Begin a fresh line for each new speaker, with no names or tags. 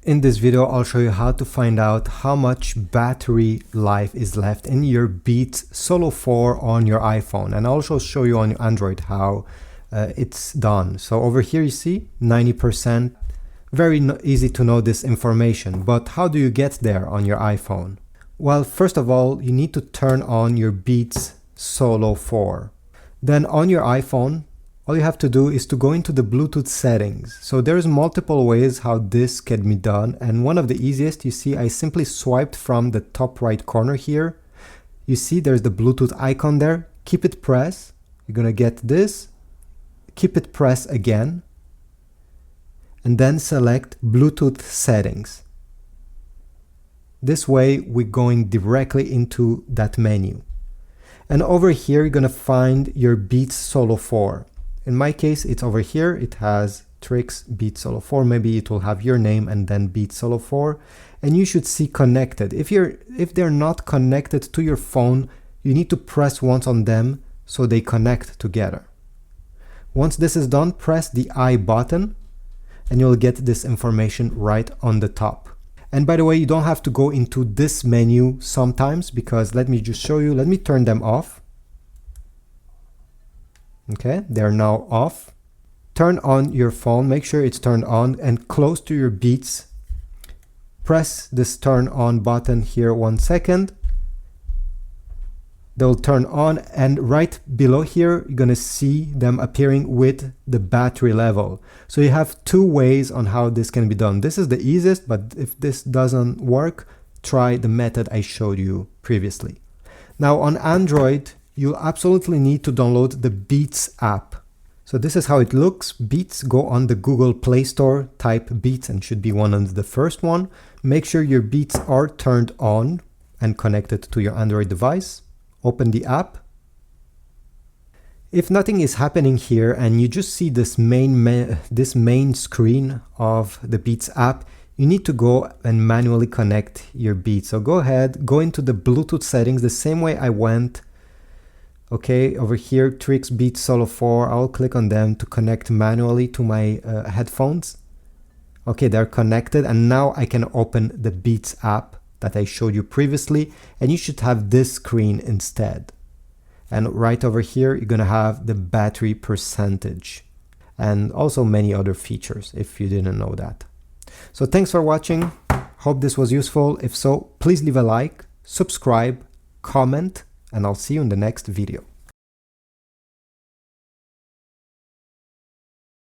In this video, I'll show you how to find out how much battery life is left in your Beats Solo 4 on your iPhone. And I'll also show you on Android how it's done. So over here you see 90%. Very easy to know this information, but how do you get there on your iPhone? Well, first of all, you need to turn on your Beats Solo 4. Then on your iPhone, all you have to do is to go into the Bluetooth settings. So there's multiple ways how this can be done. And one of the easiest, you see, I simply swiped from the top right corner here. You see there's the Bluetooth icon there. Keep it pressed. You're gonna get this. Keep it pressed again. And then select Bluetooth settings. This way we're going directly into that menu. And over here you're gonna find your Beats Solo 4. In my case, it's over here. It has Trix Beats Solo 4. Maybe it will have your name and then Beats Solo 4. And you should see connected. If they're not connected to your phone, you need to press once on them so they connect together. Once this is done, press the I button and you'll get this information right on the top. And by the way, you don't have to go into this menu sometimes, because let me just show you. Let me turn them off. Okay, they're now off. Turn on your phone, make sure it's turned on and close to your Beats. Press this turn on button here 1 second. They'll turn on, and right below here, you're gonna see them appearing with the battery level. So you have two ways on how this can be done. This is the easiest, but if this doesn't work, try the method I showed you previously. Now on Android, you'll absolutely need to download the Beats app. So this is how it looks. Beats, go on the Google Play Store, type Beats, and should be one of the first one. Make sure your Beats are turned on and connected to your Android device. Open the app. If nothing is happening here and you just see this main screen of the Beats app, you need to go and manually connect your Beats. So go ahead, go into the Bluetooth settings the same way I went. Okay, over here, Trix Beats Solo 4, I'll click on them to connect manually to my headphones. Okay, they're connected, and now I can open the Beats app that I showed you previously, and you should have this screen instead. And right over here, you're gonna have the battery percentage and also many other features if you didn't know that. So thanks for watching. Hope this was useful. If so, please leave a like, subscribe, comment, and I'll see you in the next video.